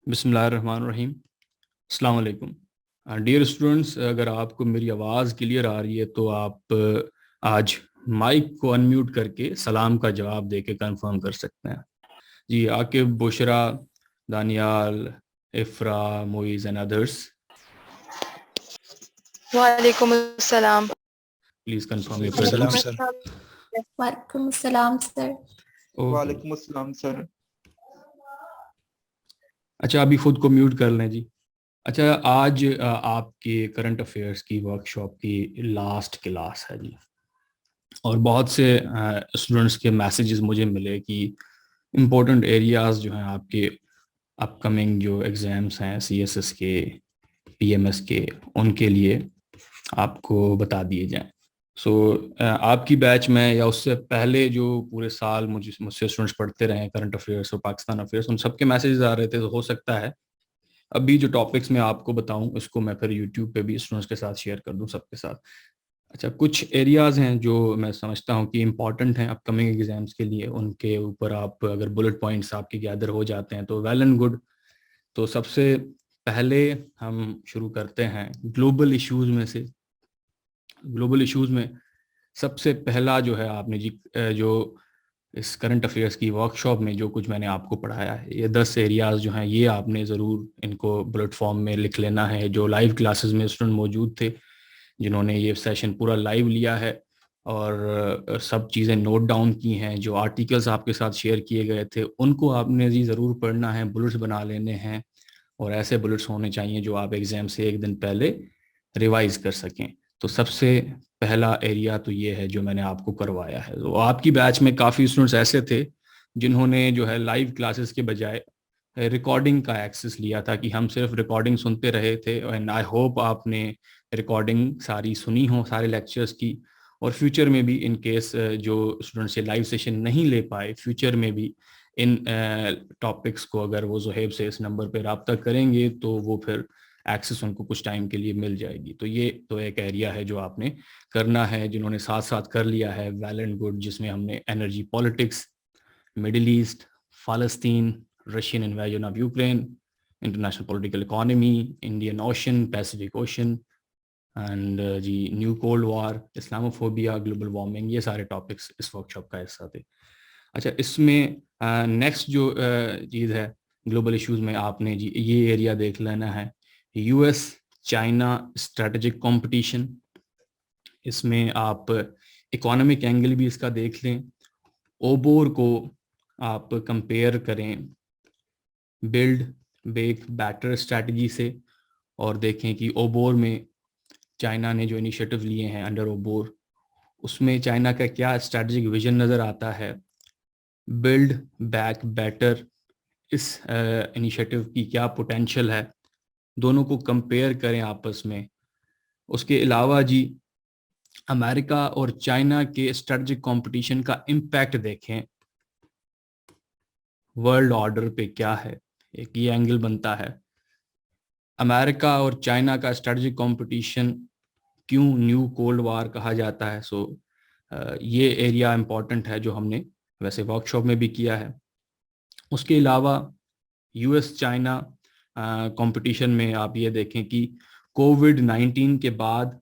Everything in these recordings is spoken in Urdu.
بسم اللہ الرحمن الرحیم. السلام علیکم. ڈیئر اسٹوڈنٹس، اگر آپ کو میری آواز کلیئر آ رہی ہے تو آپ آج مائک کو انمیوٹ کر کے سلام کا جواب دے کے کنفرم کر سکتے ہیں. جی عاقب، بشرا، دانیال، افرا، موئز اینڈ ادرس، وعلیکم السلام. پلیز کنفرم یور السلام پریزنس. سر. وعلیکم السلام سر. وعلیکم السلام سر. اچھا، ابھی خود کو میوٹ کر لیں جی. اچھا، آج آپ کے کرنٹ افیئرس کی ورک شاپ کی لاسٹ کلاس ہے جی، اور بہت سے اسٹوڈنٹس کے میسیجز مجھے ملے کہ امپورٹنٹ ایریاز جو ہیں آپ کے اپ کمنگ جو ایگزامس ہیں سی ایس ایس کے، پی ایم ایس کے، ان کے لیے آپ کو بتا دیے جائیں. سو آپ کی بیچ میں یا اس سے پہلے جو پورے سال مجھ سے اسٹوڈنٹس پڑھتے رہے ہیں کرنٹ افیئرس اور پاکستان افیئرس، ان سب کے میسیجز آ رہے تھے. تو ہو سکتا ہے ابھی جو ٹاپکس میں آپ کو بتاؤں اس کو میں پھر یوٹیوب پہ بھی اسٹوڈنٹس کے ساتھ شیئر کر دوں سب کے ساتھ. اچھا، کچھ ایریاز ہیں جو میں سمجھتا ہوں کہ امپورٹنٹ ہیں اپ کمنگ ایگزامس کے لیے، ان کے اوپر آپ اگر بلٹ پوائنٹس آپ کی گیدر ہو جاتے ہیں تو ویل اینڈ گڈ. تو سب سے پہلے ہم شروع کرتے ہیں گلوبل ایشوز میں سے. گلوبل ایشوز میں سب سے پہلا جو ہے آپ نے جی جو اس کرنٹ افیئرس کی ورک شاپ میں جو کچھ میں نے آپ کو پڑھایا ہے، یہ 10 ایریاز جو ہیں یہ آپ نے ضرور ان کو بلٹ فارم میں لکھ لینا ہے. جو لائیو کلاسز میں اسٹوڈنٹ موجود تھے، جنہوں نے یہ سیشن پورا لائیو لیا ہے اور سب چیزیں نوٹ ڈاؤن کی ہیں، جو آرٹیکلز آپ کے ساتھ شیئر کیے گئے تھے ان کو آپ نے جی ضرور پڑھنا ہے، بلٹس بنا لینے ہیں، اور ایسے بلٹس ہونے چاہیے جو آپ ایگزام سے ایک دن پہلے ریوائز کر سکیں. تو سب سے پہلا ایریا تو یہ ہے جو میں نے آپ کو کروایا ہے. تو آپ کی بیچ میں کافی اسٹوڈنٹس ایسے تھے جنہوں نے جو ہے لائیو کلاسز کے بجائے ریکارڈنگ کا ایکسس لیا تھا کہ ہم صرف ریکارڈنگ سنتے رہے تھے. اینڈ آئی ہوپ آپ نے ریکارڈنگ ساری سنی ہوں سارے لیکچرز کی، اور فیوچر میں بھی ان کیس جو اسٹوڈنٹس یہ لائیو سیشن نہیں لے پائے، فیوچر میں بھی ان ٹاپکس کو اگر وہ زہیب سے اس نمبر پہ رابطہ کریں گے تو وہ پھر ایکسس ان کو کچھ ٹائم کے لیے مل جائے گی. تو یہ تو ایک ایریا ہے جو آپ نے کرنا ہے. جنہوں نے ساتھ ساتھ کر لیا ہے ویل اینڈ گڈ، جس میں ہم نے انرجی پالیٹکس، مڈل ایسٹ، فلسطین، Russian invasion of Ukraine, international political economy, Indian ocean, Pacific ocean, and the new cold war, Islamophobia, global warming, یہ سارے ٹاپکس اس ورک شاپ کا حصہ تھے. اچھا، اس میں نیکسٹ جو چیز ہے گلوبل ایشوز میں آپ نے جی یہ ایریا دیکھ لینا ہے، U S China strategic competition. اس میں آپ اکانومک اینگل بھی اس کا دیکھ لیں، اوبور کو آپ کمپیئر کریں بلڈ بیک بیٹر اسٹریٹجی سے، اور دیکھیں کہ اوبور میں چائنا نے جو انیشیٹو لیے ہیں انڈر اوبور، اس میں چائنا کا کیا اسٹریٹجک ویژن نظر آتا ہے، بلڈ بیک بیٹر اس انیشیٹو کی کیا پوٹینشل ہے، دونوں کو کمپیئر کریں آپس میں. اس کے علاوہ جی امریکہ اور چائنا کے اسٹریٹجک کمپٹیشن کا امپیکٹ دیکھیں ورلڈ آرڈر پہ کیا ہے. ایک یہ اینگل بنتا ہے امریکہ اور چائنا کا اسٹریٹجک کمپٹیشن کیوں نیو کولڈ وار کہا جاتا ہے. سو یہ ایریا امپورٹنٹ ہے جو ہم نے ویسے ورک شاپ میں بھی کیا ہے. اس کے علاوہ یو ایس چائنا کمپٹیشن میں آپ یہ دیکھیں کہ کووڈ-19 کے بعد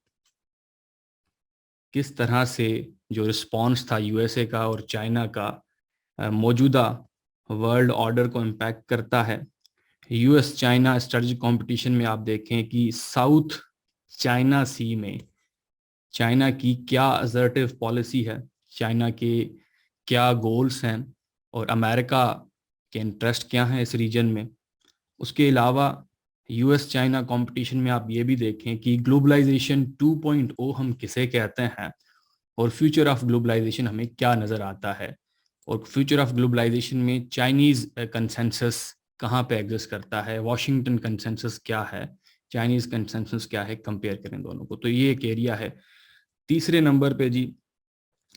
کس طرح سے جو رسپانس تھا یو ایس اے کا اور چائنا کا موجودہ ورلڈ آرڈر کو امپیکٹ کرتا ہے. U S China strategic competition میں آپ دیکھیں کہ ساؤتھ چائنا سی میں چائنا کی کیا assertive پالیسی ہے، چائنا کے کیا گولز ہیں، اور امریکہ کے انٹرسٹ کیا ہیں اس ریجن میں. اس کے علاوہ یو ایس چائنا کمپٹیشن میں آپ یہ بھی دیکھیں کہ گلوبلائزیشن 2.0 ہم کسے کہتے ہیں، اور فیوچر آف گلوبلائزیشن ہمیں کیا نظر آتا ہے، اور فیوچر آف گلوبلائزیشن میں چائنیز کنسنسس کہاں پہ ایگزسٹ کرتا ہے، واشنگٹن کنسنسس کیا ہے، چائنیز کنسنسس کیا ہے، کمپیئر کریں دونوں کو. تو یہ ایک ایریا ہے. تیسرے نمبر پہ جی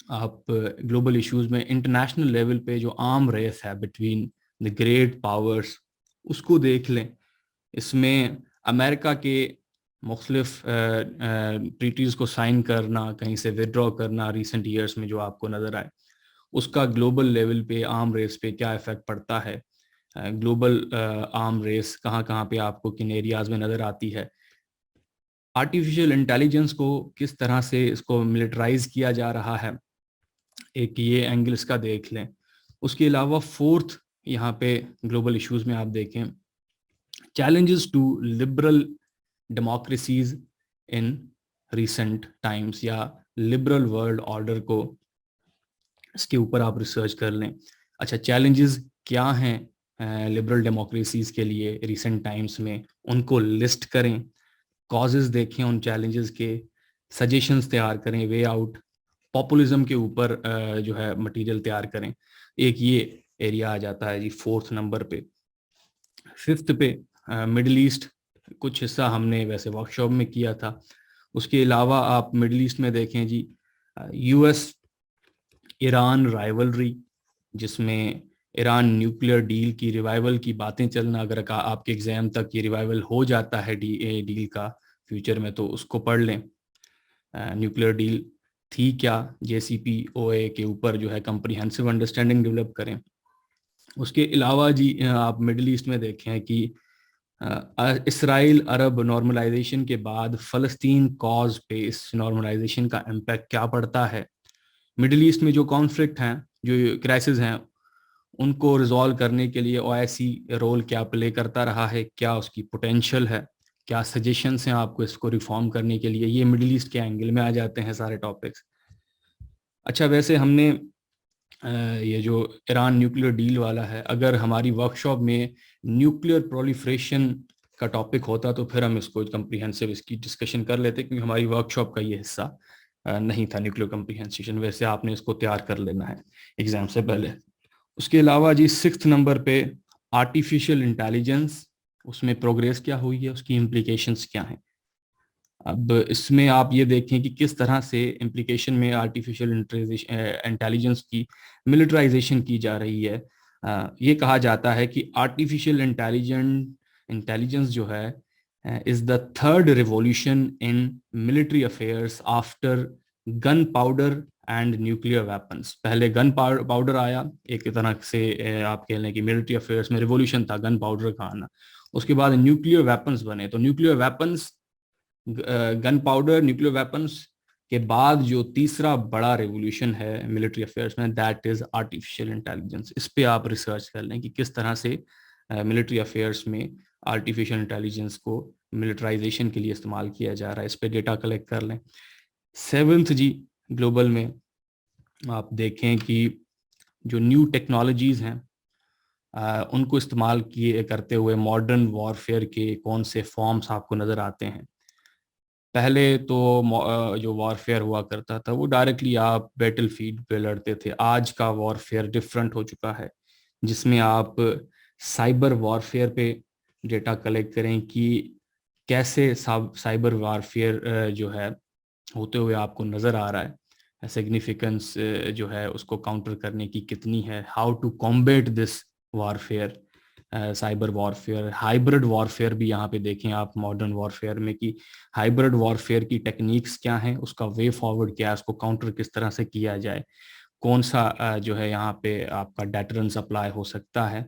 آپ گلوبل ایشوز میں انٹرنیشنل لیول پہ جو عام ریس ہے بٹوین دی گریٹ پاورز اس کو دیکھ لیں. اس میں امریکہ کے مختلف ٹریٹیز کو سائن کرنا، کہیں سے ودرا کرنا ریسنٹ ایئرس میں جو آپ کو نظر آئے، اس کا گلوبل لیول پہ عام ریس پہ کیا افیکٹ پڑتا ہے. گلوبل آرم ریس کہاں کہاں پہ آپ کو کن ایریاز میں نظر آتی ہے، آرٹیفیشیل انٹیلیجنس کو کس طرح سے اس کو ملٹرائز کیا جا رہا ہے، ایک یہ اینگل اس کا دیکھ لیں. اس کے علاوہ فورتھ یہاں پہ گلوبل ایشوز میں آپ دیکھیں challenges to liberal democracies in recent times, یا لبرل ورلڈ آرڈر کو اس کے اوپر آپ ریسرچ کر لیں. اچھا چیلنجز کیا ہیں لبرل ڈیموکریسیز کے لیے ریسنٹ ٹائمس میں، ان کو لسٹ کریں، کازز دیکھیں ان چیلنجز کے، سجیشنز تیار کریں، وے آؤٹ، پاپولزم کے اوپر جو ہے مٹیریل تیار کریں. ایک یہ ایریا آ جاتا ہے جی فورتھ نمبر پہ. ففتھ پہ مڈل ایسٹ، کچھ حصہ ہم نے ویسے ورک شاپ میں کیا تھا. اس کے علاوہ آپ مڈل ایسٹ میں دیکھیں جی یو ایس ایران رائیولری، جس میں ایران نیوکلیئر ڈیل کی ریوائول کی باتیں چلنا، اگر آپ کے ایگزام تک یہ ریوائول ہو جاتا ہے ڈیل کا فیوچر میں تو اس کو پڑھ لیں. نیوکلیئر ڈیل تھی کیا، جے سی پی او اے کے اوپر جو ہے کمپریہنسو انڈرسٹینڈنگ ڈیولپ کریں. اس کے علاوہ جی آپ مڈل ایسٹ میں دیکھیں کہ اسرائیل عرب نارملائزیشن کے بعد فلسطین کاز پہ اس نارملائزیشن کا امپیکٹ کیا پڑتا ہے. مڈل ایسٹ میں جو کانفلکٹ ہیں، جو کرائسز ہیں، ان کو ریزالو کرنے کے لیے او آئی سی رول کیا پلے کرتا رہا ہے، کیا اس کی پوٹینشیل ہے، کیا سجیشنس ہیں آپ کو اس کو ریفارم کرنے کے لیے. یہ مڈل ایسٹ کے اینگل میں آ جاتے ہیں سارے ٹاپکس. اچھا ویسے ہم نے یہ جو ایران نیوکلیئر ڈیل والا ہے، اگر ہماری ورک شاپ میں نیوکلیئر پرولیفریشن کا ٹاپک ہوتا تو پھر ہم اس کو کمپریہنسو اس کی ڈسکشن کر لیتے، کیونکہ ہماری ورک شاپ کا یہ حصہ نہیں تھا نیوکلیئر کمپریہنسیشن. ویسے آپ نے اس کو تیار کر لینا ہے ایگزام سے پہلے. اس کے علاوہ جی سکستھ نمبر پہ آرٹیفیشیل انٹیلیجنس، اس میں پروگریس کیا ہوئی ہے، اس کی امپلیکیشنس کیا ہیں. اب اس میں آپ یہ دیکھیں کہ کس طرح سے امپلیکیشن میں آرٹیفیشیل انٹیلیجنس کی ملٹرائزیشن کی جا رہی ہے. یہ کہا جاتا ہے کہ آرٹیفیشیل انٹیلیجنس جو ہے is the third revolution in military affairs after gunpowder and nuclear weapons. پہلے گن پاؤڈر آیا، ایک طرح سے آپ کہہ لیں کہ ملٹری افیئرس میں ریولیوشن تھا گن پاؤڈر کا آنا. اس کے بعد نیوکلیئر ویپنس بنے، تو نیوکلیئر ویپنس، گن پاؤڈر، نیوکلیئر ویپنس کے بعد جو تیسرا بڑا ریولیوشن ہے ملٹری افیئرس میں، دیٹ از آرٹیفیشیل انٹیلیجنس. اس پہ آپ ریسرچ کر لیں کہ کس طرح سے ملٹری افیئرس میں آرٹیفیشیل انٹیلیجنس کو ملٹرائزیشن کے لیے استعمال کیا جا رہا ہے. اس پہ ڈیٹا کلیکٹ کر لیں. سیونتھ جی گلوبل میں آپ دیکھیں کہ جو نیو ٹیکنالوجیز ہیں ان کو استعمال کرتے ہوئے ماڈرن وارفیئر کے کون سے فارمز آپ کو نظر آتے ہیں. پہلے تو جو وارفیئر ہوا کرتا تھا وہ ڈائریکٹلی آپ بیٹل فیلڈ پہ لڑتے تھے. آج کا وارفیئر ڈفرینٹ ہو چکا ہے، جس میں آپ سائبر وارفیئر پہ ڈیٹا کلیکٹ کریں کہ کیسے سائبر وارفیئر جو ہے ہوتے ہوئے آپ کو نظر آ رہا ہے، سگنیفیکنس جو ہے اس کو کاؤنٹر کرنے کی کتنی ہے، how to combat this warfare, cyber warfare. Hybrid warfare بھی یہاں پہ دیکھیں آپ ماڈرن وارفیئر میں کہ ہائبرڈ وارفیئر کی ٹیکنیکس کیا ہیں، اس کا وے فارورڈ کیا ہے، اس کو کاؤنٹر کس طرح سے کیا جائے، کون سا جو ہے یہاں پہ آپ کا ڈیٹرنس اپلائی ہو سکتا ہے،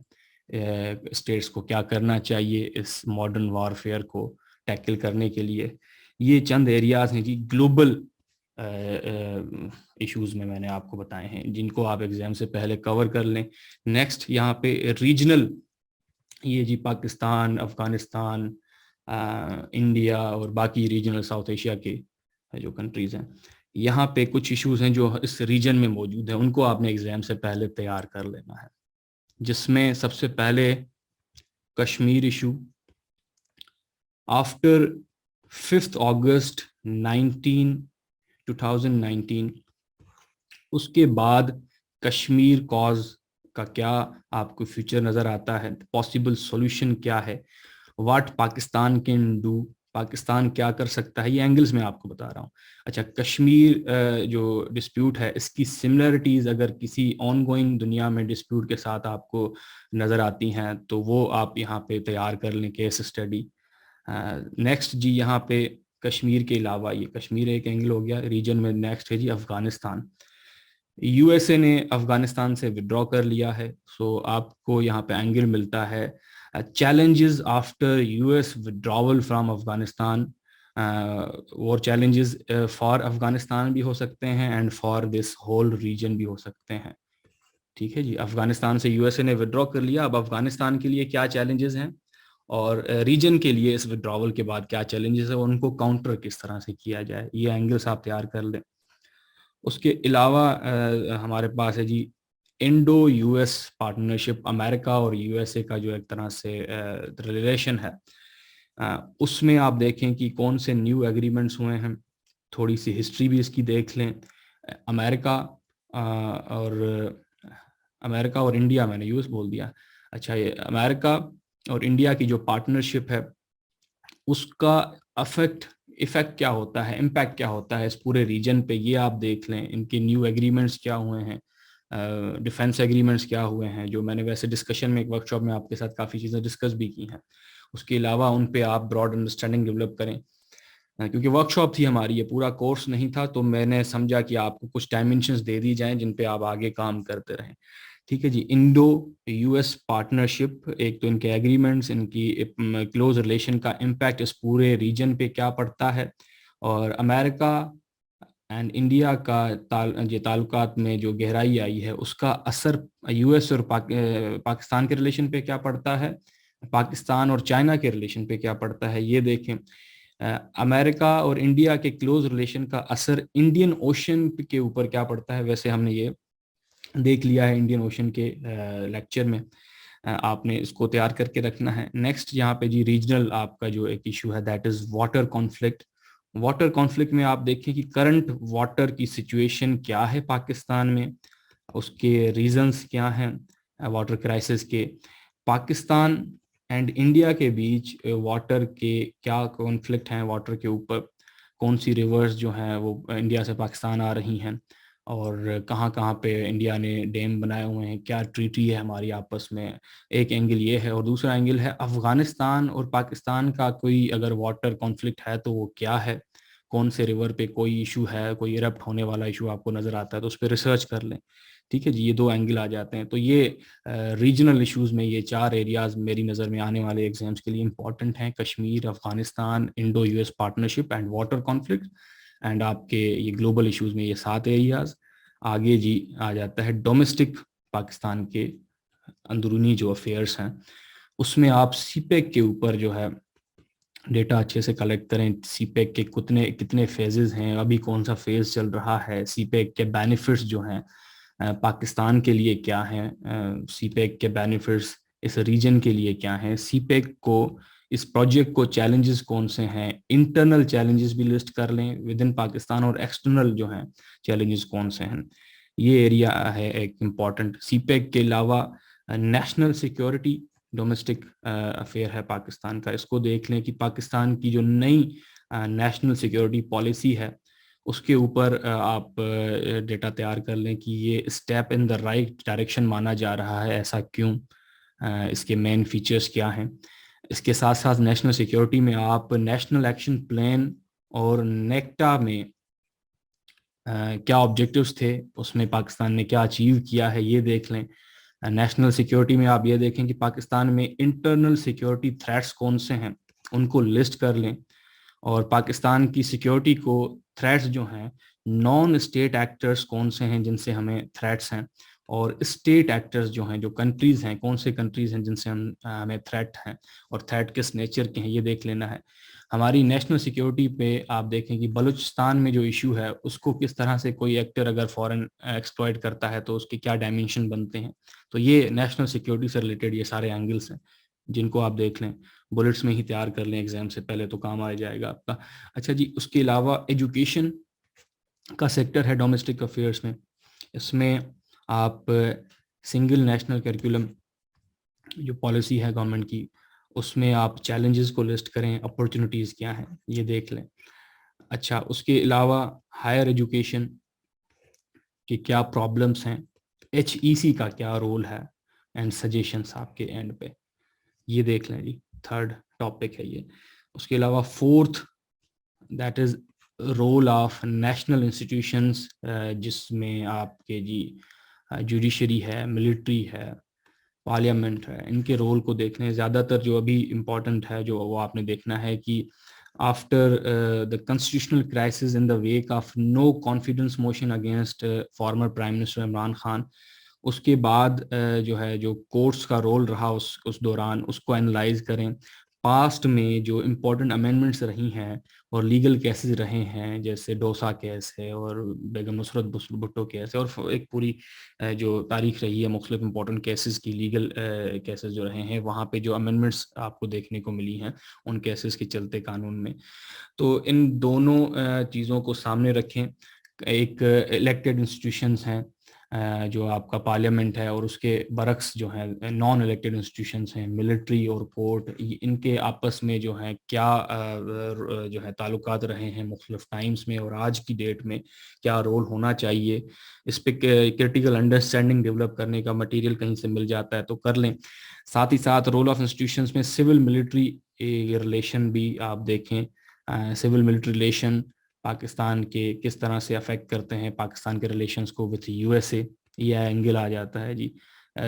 اسٹیٹس کو کیا کرنا چاہیے اس ماڈرن وارفیئر کو ٹیکل کرنے کے لیے. یہ چند ایریاز ہیں جی گلوبل ایشوز میں نے آپ کو بتائے ہیں جن کو آپ ایگزام سے پہلے کور کر لیں. نیکسٹ یہاں پہ ریجنل، یہ جی پاکستان، افغانستان، انڈیا اور باقی ریجنل ساؤتھ ایشیا کے جو کنٹریز ہیں، یہاں پہ کچھ ایشوز ہیں جو اس ریجن میں موجود ہیں، ان کو آپ نے ایگزام سے پہلے تیار کر لینا ہے، جس میں سب سے پہلے کشمیر ایشو. آفٹر 5 اگست 2019 اس کے بعد کشمیر کاز کا کیا آپ کو فیوچر نظر آتا ہے، پاسبل سولوشن کیا ہے، what Pakistan can do, Pakistan کیا کر سکتا ہے. یہ اینگلز میں آپ کو بتا رہا ہوں. اچھا کشمیر جو ڈسپیوٹ ہے، اس کی سملرٹیز اگر کسی آن گوئنگ دنیا میں ڈسپیوٹ کے ساتھ آپ کو نظر آتی ہیں تو وہ آپ یہاں پہ تیار کر لیں کیس اسٹڈی. نیکسٹ جی یہاں پہ کشمیر کے علاوہ، یہ کشمیر ایک اینگل ہو گیا ریجن میں، نیکسٹ ہے جی افغانستان. یو ایس اے نے افغانستان سے ودرا کر لیا ہے. سو آپ کو یہاں پہ اینگل ملتا ہے challenges after U S withdrawal from Afghanistan. اور چیلنجز فار افغانستان بھی ہو سکتے ہیں and for this whole region بھی ہو سکتے ہیں. ٹھیک ہے جی, افغانستان سے یو ایس اے نے ودرا کر لیا, اب افغانستان کے لیے کیا چیلنجز ہیں اور ریجن کے لیے اس ودراول کے بعد کیا چیلنجز ہیں, ان کو کاؤنٹر کس طرح سے کیا جائے, یہ اینگلس آپ تیار کر لیں. اس کے علاوہ ہمارے پاس ہے جی انڈو یو ایس پارٹنرشپ, امریکہ اور یو ایس اے کا جو ایک طرح سے ریلیشن ہے, اس میں آپ دیکھیں کہ کون سے نیو ایگریمنٹس ہوئے ہیں, تھوڑی سی ہسٹری بھی اس کی دیکھ لیں. امریکہ اور انڈیا, میں نے یو ایس بول دیا, اچھا یہ امریکہ اور انڈیا کی جو پارٹنرشپ ہے اس کا ایفیکٹ کیا ہوتا ہے, امپیکٹ کیا ہوتا ہے اس پورے ریجن پہ, یہ آپ دیکھ لیں. ان کے نیو ایگریمنٹس کیا ہوئے ہیں, ڈیفنس ایگریمنٹس کیا ہوئے ہیں, جو میں نے ویسے ڈسکشن میں ایک ورک شاپ میں آپ کے ساتھ کافی چیزیں ڈسکس بھی کی ہیں. اس کے علاوہ ان پہ آپ براڈ انڈرسٹینڈنگ ڈیولپ کریں, کیونکہ ورک شاپ تھی ہماری, یہ پورا کورس نہیں تھا, تو میں نے سمجھا کہ آپ کو کچھ ڈائمینشنز دے دی جائیں جن پہ آپ آگے کام کرتے رہیں. ٹھیک ہے جی, انڈو یو ایس پارٹنرشپ, ایک تو ان کے ایگریمنٹس, ان کی کلوز ریلیشن کا امپیکٹ اس پورے ریجن پہ کیا پڑتا ہے, اور امریکہ اینڈ انڈیا کا تعلقات میں جو گہرائی آئی ہے اس کا اثر یو ایس اور پاکستان کے ریلیشن پہ کیا پڑتا ہے, پاکستان اور چائنا کے ریلیشن پہ کیا پڑتا ہے, یہ دیکھیں. امریکہ اور انڈیا کے کلوز ریلیشن کا اثر انڈین اوشن کے اوپر کیا پڑتا ہے, ویسے ہم نے یہ دیکھ لیا ہے انڈین اوشن کے لیکچر میں, آپ نے اس کو تیار کر کے رکھنا ہے. نیکسٹ یہاں پہ جی ریجنل آپ کا جو ایک ایشو ہے that is water conflict. Water conflict میں آپ دیکھیں کہ کرنٹ واٹر کی سچویشن کیا ہے پاکستان میں, اس کے ریزنز کیا ہیں واٹر کرائسس کے. پاکستان اینڈ انڈیا کے بیچ واٹر کے کیا کانفلکٹ ہیں, واٹر کے اوپر کون سی ریورز جو ہیں وہ انڈیا سے پاکستان آ رہی ہیں, اور کہاں کہاں پہ انڈیا نے ڈیم بنائے ہوئے ہیں, کیا ٹریٹی ہے ہماری آپس میں. ایک اینگل یہ ہے, اور دوسرا اینگل ہے افغانستان اور پاکستان کا کوئی اگر واٹر کانفلکٹ ہے تو وہ کیا ہے, کون سے ریور پہ کوئی ایشو ہے, کوئی ایرپٹ ہونے والا ایشو آپ کو نظر آتا ہے تو اس پہ ریسرچ کر لیں. ٹھیک ہے جی, یہ دو اینگل آ جاتے ہیں. تو یہ ریجنل ایشوز میں یہ 4 ایریاز میری نظر میں آنے والے ایگزامس کے لیے امپورٹنٹ ہیں, Kashmir, Afghanistan, Indo U S partnership and water conflict. And آپ کے یہ گلوبل ایشوز میں یہ 7 ایریاز. آگے جی آ جاتا ہے ڈومیسٹک پاکستان کے اندرونی جو افیئرس ہیں, اس میں آپ سی پیک کے اوپر جو ہے ڈیٹا اچھے سے کلیکٹ کریں. سی پیک کے کتنے فیزز ہیں, ابھی کون سا فیز چل رہا ہے, سی پیک کے بینیفٹس جو ہیں پاکستان کے لیے کیا ہیں, سی پیک کے بینیفٹس اس ریجن کے لیے کیا ہیں, سی پیک کو اس پروجیکٹ کو چیلنجز کون سے ہیں, انٹرنل چیلنجز بھی لسٹ کر لیں ود ان پاکستان, اور ایکسٹرنل جو ہیں چیلنجز کون سے ہیں. یہ ایریا ہے ایک امپورٹنٹ. سی پیک کے علاوہ نیشنل سیکیورٹی ڈومیسٹک افیئر ہے پاکستان کا, اس کو دیکھ لیں کہ پاکستان کی جو نئی نیشنل سیکیورٹی پالیسی ہے اس کے اوپر آپ ڈیٹا تیار کر لیں کہ یہ step in the right direction مانا جا رہا ہے, ایسا کیوں, اس کے مین فیچرز کیا ہیں. اس کے ساتھ ساتھ نیشنل سیکیورٹی میں آپ نیشنل ایکشن پلان اور نیکٹا میں کیا آبجیکٹیوز تھے, اس میں پاکستان نے کیا اچیو کیا ہے, یہ دیکھ لیں. نیشنل سیکیورٹی میں آپ یہ دیکھیں کہ پاکستان میں انٹرنل سیکیورٹی تھریٹس کون سے ہیں, ان کو لسٹ کر لیں. اور پاکستان کی سیکیورٹی کو تھریٹس جو ہیں نان اسٹیٹ ایکٹرز کون سے ہیں جن سے ہمیں تھریٹس ہیں, اور اسٹیٹ ایکٹرز جو ہیں, جو کنٹریز ہیں, کون سے کنٹریز ہیں جن سے ہمیں تھریٹ ہیں, اور تھریٹ کس نیچر کے ہیں, یہ دیکھ لینا ہے. ہماری نیشنل سیکیورٹی پہ آپ دیکھیں کہ بلوچستان میں جو ایشو ہے اس کو کس طرح سے کوئی ایکٹر اگر فورن ایکسپلائٹ کرتا ہے تو اس کے کیا ڈائمینشن بنتے ہیں. تو یہ نیشنل سیکیورٹی سے ریلیٹڈ یہ سارے اینگلس ہیں جن کو آپ دیکھ لیں, بلٹس میں ہی تیار کر لیں ایگزام سے پہلے تو کام آ جائے گا آپ کا. اچھا جی, اس کے علاوہ ایجوکیشن کا سیکٹر ہے ڈومیسٹک افیئرس میں, اس میں آپ سنگل نیشنل کریکولم جو پالیسی ہے گورنمنٹ کی, اس میں آپ چیلنجز کو لسٹ کریں, اپرچونیٹیز کیا ہیں, یہ دیکھ لیں. اچھا, اس کے علاوہ ہائر ایجوکیشن کی کیا پرابلمس ہیں, ایچ ای سی کا کیا رول ہے, اینڈ سجیشنس آپ کے اینڈ پہ, یہ دیکھ لیں جی. 3rd ٹاپک ہے یہ. اس کے علاوہ 4th that is rule of national institutions جس میں آپ کے جی جوڈیشری ہے، ملٹری ہے، پارلیمنٹ ہے، ان کے رول کو دیکھنے زیادہ تر جو ابھی امپورٹنٹ ہے جو وہ آپ نے دیکھنا ہے کہ after the constitutional crisis in the wake of no confidence motion against former prime minister Imran Khan, اس کے بعد جو ہے جو کورٹس کا رول رہا اس دوران، اس کو انالائز کریں. پاسٹ میں جو امپورٹنٹ امینڈمنٹس رہی ہیں اور لیگل کیسز رہے ہیں، جیسے ڈوسا کیس ہے اور بیگم نصرت بھٹو کیس ہے، اور ایک پوری جو تاریخ رہی ہے مختلف امپورٹنٹ کیسز کی، لیگل کیسز جو رہے ہیں، وہاں پہ جو امینڈمنٹس آپ کو دیکھنے کو ملی ہیں ان کیسز کے چلتے قانون میں. تو ان دونوں چیزوں کو سامنے رکھیں. ایک الیکٹڈ انسٹیٹیوشنز ہیں جو آپ کا پارلیمنٹ ہے، اور اس کے برعکس جو ہیں نان الیکٹڈ انسٹیٹیوشنز ہیں، ملٹری اور کورٹ، ان کے آپس میں جو ہیں کیا جو ہے تعلقات رہے ہیں مختلف ٹائمز میں، اور آج کی ڈیٹ میں کیا رول ہونا چاہیے. اس پہ کرٹیکل انڈرسٹینڈنگ ڈیولپ کرنے کا مٹیریل کہیں سے مل جاتا ہے تو کر لیں. ساتھ ہی ساتھ رول آف انسٹیٹیوشنز میں سول ملٹری ریلیشن بھی آپ دیکھیں. سول ملٹری ریلیشن پاکستان کے کس طرح سے افیکٹ کرتے ہیں پاکستان کے ریلیشنز کو وتھ یو ایس اے، یہ اینگل آ جاتا ہے جی.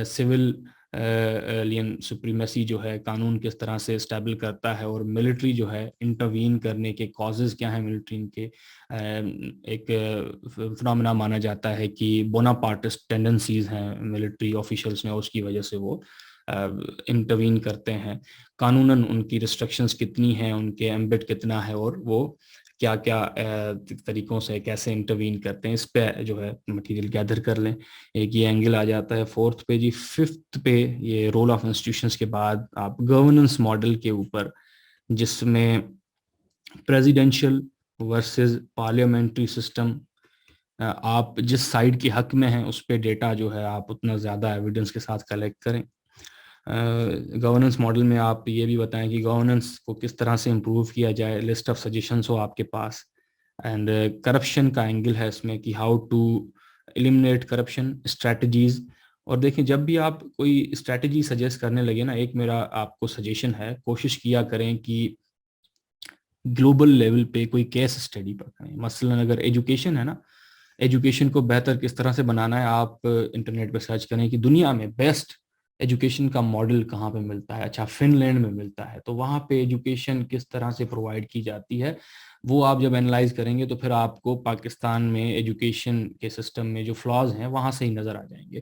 سول لین سپریمیسی جو ہے، قانون کس طرح سے اسٹیبل کرتا ہے، اور ملٹری جو ہے انٹروین کرنے کے کازز کیا ہیں ملٹری کے. ایک فنامنا مانا جاتا ہے کہ بوناپارٹسٹ ٹینڈنسیز ہیں ملٹری آفیشلز میں، اس کی وجہ سے وہ انٹروین کرتے ہیں. قانوناً ان کی ریسٹرکشنز کتنی ہیں، ان کے ایمبٹ کتنا ہے، اور وہ کیا کیا طریقوں سے کیسے انٹروین کرتے ہیں، اس پہ جو ہے مٹیریل گیدر کر لیں. ایک یہ اینگل آ جاتا ہے. فورتھ پہ جی، ففتھ پہ یہ رول آف انسٹیٹیوشنز کے بعد آپ گورننس ماڈل کے اوپر، جس میں پریزیڈینشل ورسز پارلیمنٹری سسٹم، آپ جس سائیڈ کے حق میں ہیں اس پہ ڈیٹا جو ہے آپ اتنا زیادہ ایویڈنس کے ساتھ کلیکٹ کریں. گورننس ماڈل میں آپ یہ بھی بتائیں کہ گورننس کو کس طرح سے امپروو کیا جائے، لسٹ آف سجیشنس ہو آپ کے پاس. اینڈ کرپشن کا اینگل ہے اس میں کہ how to eliminate corruption strategies. اور دیکھیں جب بھی آپ کوئی اسٹریٹجی سجیسٹ کرنے لگے نا، ایک میرا آپ کو سجیشن ہے، کوشش کیا کریں کہ گلوبل لیول پہ کوئی کیس اسٹڈی پر کریں. مثلا اگر ایجوکیشن ہے نا، ایجوکیشن کو بہتر کس طرح سے بنانا ہے، آپ انٹرنیٹ پہ سرچ کریں کہ دنیا میں بیسٹ ایجوکیشن کا ماڈل کہاں پہ ملتا ہے. اچھا، فن لینڈ میں ملتا ہے، تو وہاں پہ ایجوکیشن کس طرح سے پرووائڈ کی جاتی ہے، وہ آپ جب انالائز کریں گے تو پھر آپ کو پاکستان میں ایجوکیشن کے سسٹم میں جو فلاز ہیں وہاں سے ہی نظر آ جائیں گے.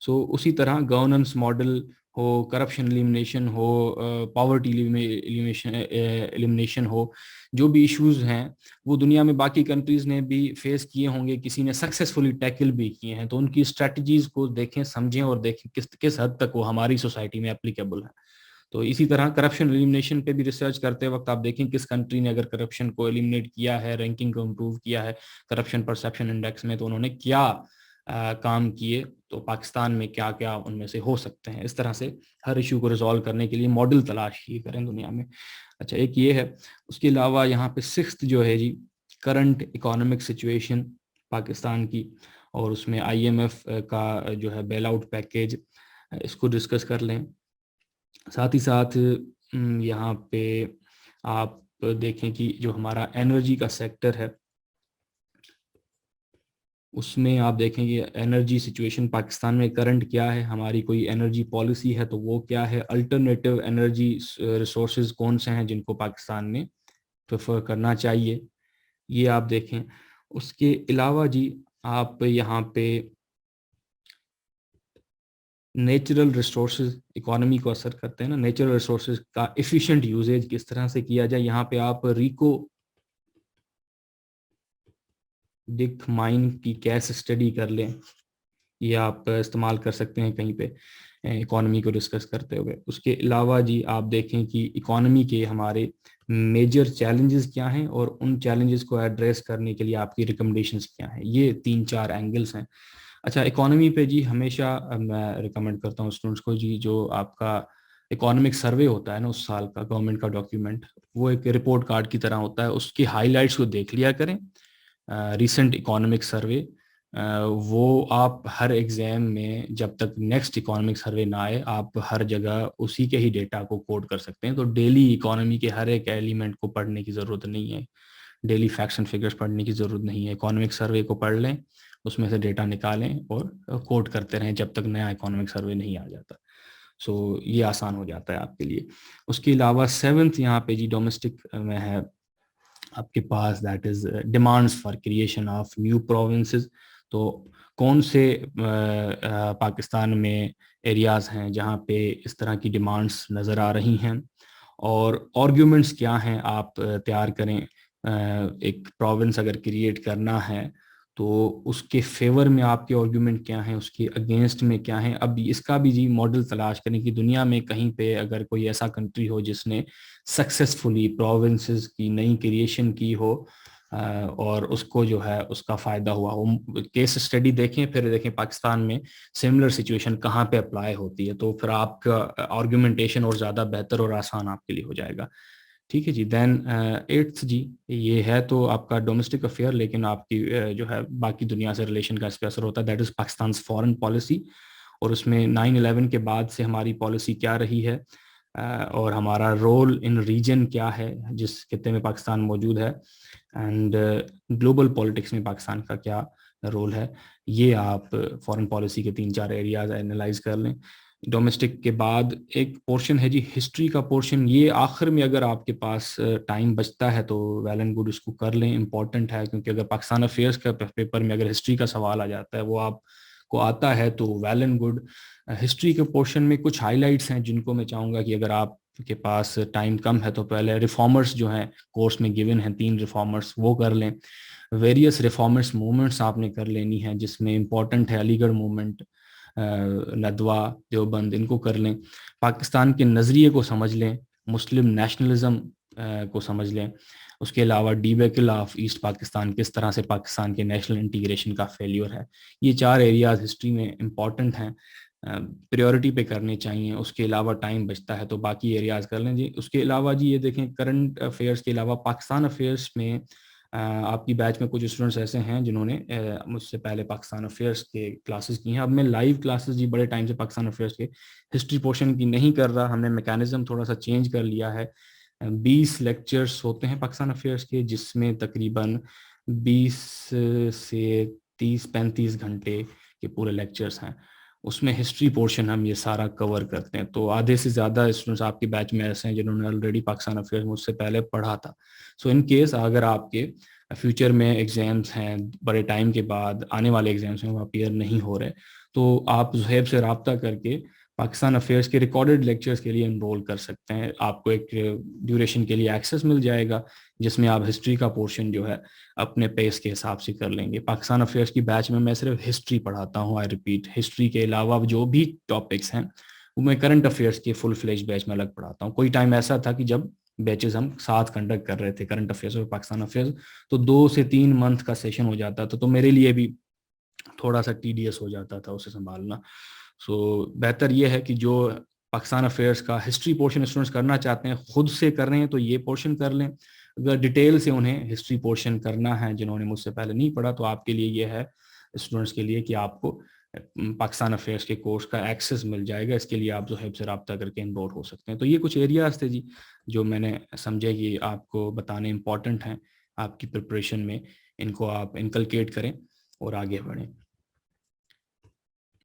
سو اسی طرح گورننس ماڈل ہو، کرپشن ایلیمنیشن ہو، پاورٹی ایلیمنیشن ہو، جو بھی ایشوز ہیں وہ دنیا میں باقی کنٹریز نے بھی فیس کیے ہوں گے، کسی نے سکسیسفلی ٹیکل بھی کیے ہیں، تو ان کی اسٹریٹجیز کو دیکھیں، سمجھیں، اور دیکھیں کس حد تک وہ ہماری سوسائٹی میں اپلیکیبل ہے. تو اسی طرح کرپشن ایلیمنیشن پہ بھی ریسرچ کرتے وقت آپ دیکھیں کس کنٹری نے اگر کرپشن کو ایلیمنیٹ کیا ہے، رینکنگ کو امپروو کیا ہے کرپشن پرسیپشن انڈیکس میں، تو انہوں نے کیا کام کیے، تو پاکستان میں کیا کیا ان میں سے ہو سکتے ہیں. اس طرح سے ہر ایشو کو ریزالو کرنے کے لیے ماڈل تلاش کیے کریں دنیا میں. اچھا، ایک یہ ہے. اس کے علاوہ یہاں پہ سکسth جو ہے جی، کرنٹ اکانومک سچویشن پاکستان کی، اور اس میں آئی ایم ایف کا جو ہے بیل آؤٹ پیکیج، اس کو ڈسکس کر لیں. ساتھ ہی ساتھ یہاں پہ آپ دیکھیں کہ جو ہمارا انرجی کا سیکٹر ہے، اس میں آپ دیکھیں کہ انرجی سچویشن پاکستان میں کرنٹ کیا ہے، ہماری کوئی انرجی پالیسی ہے تو وہ کیا ہے، الٹرنیٹیو انرجی ریسورسز کون سے ہیں جن کو پاکستان میں پریفر کرنا چاہیے، یہ آپ دیکھیں. اس کے علاوہ جی آپ یہاں پہ نیچرل ریسورسز اکانومی کو اثر کرتے ہیں نا، نیچرل ریسورسز کا ایفیشینٹ یوزیج کس طرح سے کیا جائے. یہاں پہ آپ ریکو ڈک مائن کی کیس اسٹڈی کر لیں، یہ آپ استعمال کر سکتے ہیں کہیں پہ اکانومی کو ڈسکس کرتے ہوئے. اس کے علاوہ جی آپ دیکھیں کہ اکانومی کے ہمارے میجر چیلنجز کیا ہیں، اور ان چیلنجز کو ایڈریس کرنے کے لیے آپ کی ریکمنڈیشنز کیا ہیں. یہ 3-4 اینگلز ہیں. اچھا، اکانومی پہ جی ہمیشہ میں ریکمنڈ کرتا ہوں اسٹوڈنٹس کو جی، جو آپ کا اکانومک سروے ہوتا ہے نا اس سال کا گورنمنٹ کا ڈاکیومنٹ، وہ ایک رپورٹ کارڈ کی طرح ہوتا ہے، اس کی ہائی لائٹس کو دیکھ لیا کریں. ریسنٹ اکانومک سروے وہ آپ ہر ایگزام میں جب تک نیکسٹ اکانومک سروے نہ آئے، آپ ہر جگہ اسی کے ہی ڈیٹا کو کوڈ کر سکتے ہیں. تو ڈیلی اکانومی کے ہر ایک ایلیمنٹ کو پڑھنے کی ضرورت نہیں ہے. ڈیلی فیکٹس اینڈ فگرس پڑھنے کی ضرورت نہیں ہے. اکانومک سروے کو پڑھ لیں, اس میں سے ڈیٹا نکالیں اور کوٹ کرتے رہیں جب تک نیا اکانومک سروے نہیں آ جاتا. سو یہ آسان ہو جاتا ہے آپ کے لیے. اس کے علاوہ 7th یہاں پہ جی ڈومیسٹک میں ہے آپ کے پاس, that is demands for creation of new provinces. تو کون سے پاکستان میں ایریاز ہیں جہاں پہ اس طرح کی ڈیمانڈس نظر آ رہی ہیں, اور آرگیومنٹس کیا ہیں آپ تیار کریں. ایک پروونس اگر کریٹ کرنا ہے تو اس کے فیور میں آپ کے آرگیومنٹ کیا ہیں, اس کے اگینسٹ میں کیا ہیں. اب اس کا بھی جی ماڈل تلاش کریں کہ دنیا میں کہیں پہ اگر کوئی ایسا کنٹری ہو جس نے سکسیسفلی پروونسز کی نئی کریشن کی ہو اور اس کو جو ہے اس کا فائدہ ہوا ہو. کیس اسٹڈی دیکھیں, پھر دیکھیں پاکستان میں سملر سچویشن کہاں پہ اپلائی ہوتی ہے, تو پھر آپ کا آرگیومنٹیشن اور زیادہ بہتر اور آسان آپ کے لیے ہو جائے گا. ٹھیک ہے جی. دین 8th جی یہ ہے تو آپ کا ڈومیسٹک افیئر, لیکن آپ کی جو ہے باقی دنیا سے ریلیشن کا اس پہ اثر ہوتا ہے, دیٹ از پاکستان's فارن پالیسی. اور اس میں 9/11 کے بعد سے ہماری پالیسی کیا رہی ہے اور ہمارا رول ان ریجن کیا ہے جس خطے میں پاکستان موجود ہے, اینڈ گلوبل پولیٹکس میں پاکستان کا کیا رول ہے. یہ آپ فارن پالیسی کے 3-4 ایریاز اینالائز کر لیں. ڈومیسٹک کے بعد ایک پورشن ہے جی ہسٹری کا پورشن. یہ آخر میں اگر آپ کے پاس ٹائم بچتا ہے تو ویل اینڈ گڈ اس کو کر لیں, امپورٹنٹ ہے. کیونکہ اگر پاکستان افیئرس کا پیپر میں اگر ہسٹری کا سوال آ جاتا ہے, وہ آپ کو آتا ہے, تو ویل اینڈ گڈ. ہسٹری کے پورشن میں کچھ ہائی لائٹس ہیں جن کو میں چاہوں گا کہ اگر آپ کے پاس ٹائم کم ہے تو پہلے ریفارمرس جو ہیں کورس میں گیون ہیں 3 ریفارمرس, وہ کر لیں. ویریس ریفارمرس موومنٹس آپ نے کر لینی ہیں, جس میں امپورٹنٹ ہے علی گڑھ موومنٹ, ندوہ, دیوبند, ان کو کر لیں. پاکستان کے نظریے کو سمجھ لیں, مسلم نیشنلزم کو سمجھ لیں. اس کے علاوہ ڈیبیکل آف ایسٹ پاکستان, کس طرح سے پاکستان کے نیشنل انٹیگریشن کا فیلیور ہے. یہ 4 ایریاز ہسٹری میں امپورٹنٹ ہیں, پریورٹی پہ کرنے چاہیے. اس کے علاوہ ٹائم بچتا ہے تو باقی ایریاز کر لیں جی. اس کے علاوہ جی یہ دیکھیں کرنٹ افیئرس کے علاوہ پاکستان افیئرس میں آپ کی بیچ میں کچھ اسٹوڈنٹس ایسے ہیں جنہوں نے مجھ سے پہلے پاکستان افیئرس کے کلاسز کی ہیں. اب میں لائیو کلاسز جی بڑے ٹائم سے پاکستان افیئرس کے ہسٹری پورشن کی نہیں کر رہا. ہم نے میکینزم تھوڑا سا چینج کر لیا ہے. 20 لیکچرز ہوتے ہیں پاکستان افیئرس کے, جس میں تقریباً 20 سے 30-35 گھنٹے کے پورے لیکچرز ہیں. اس میں ہسٹری پورشن ہم یہ سارا کور کرتے ہیں. تو آدھے سے زیادہ اسٹوڈنٹس آپ کے بیچ میں ایسے ہیں جنہوں نے آلریڈی پاکستان افیئرس مجھ سے پہلے پڑھا تھا. سو ان کیس اگر آپ کے فیوچر میں ایگزامس ہیں, بڑے ٹائم کے بعد آنے والے ایگزامس میں وہ اپیئر نہیں ہو رہے, تو آپ زہیب سے رابطہ کر کے پاکستان افیئرس کے ریکارڈڈ لیکچرز کے لیے انرول کر سکتے ہیں. آپ کو ایک ڈیوریشن کے لیے ایکسیس مل جائے گا, جس میں آپ ہسٹری کا پورشن جو ہے اپنے پیس کے حساب سے کر لیں گے. پاکستان افیئرس کی بیچ میں صرف ہسٹری پڑھاتا ہوں, آئی ریپیٹ, ہسٹری کے علاوہ جو بھی ٹاپکس ہیں وہ میں کرنٹ افیئرس کے فل فلیج بیچ میں الگ پڑھاتا ہوں. کوئی ٹائم ایسا تھا کہ جب بیچز ہم ساتھ کنڈکٹ کر رہے تھے, کرنٹ افیئرس اور پاکستان افیئرس, تو 2 سے 3 منتھ کا سیشن ہو جاتا تھا, تو میرے لیے بھی تھوڑا سا ٹیڈیس ہو جاتا تھا اسے سنبھالنا. سو بہتر یہ ہے کہ جو پاکستان افیئرس کا ہسٹری پورشن اسٹوڈنٹس کرنا چاہتے ہیں, خود سے کر رہے ہیں تو یہ پورشن کر لیں. اگر ڈیٹیل سے انہیں ہسٹری پورشن کرنا ہے جنہوں نے مجھ سے پہلے نہیں پڑھا, تو آپ کے لیے یہ ہے اسٹوڈنٹس کے لیے کہ آپ کو پاکستان افیئرس کے کورس کا ایکسیس مل جائے گا. اس کے لیے آپ زہیب سے رابطہ کر کے انرول ہو سکتے ہیں. تو یہ کچھ ایریاز تھے جی جو میں نے سمجھے کہ آپ کو بتانے امپورٹنٹ ہیں آپ کی پریپریشن میں. ان کو آپ انکلکیٹ کریں اور آگے بڑھیں.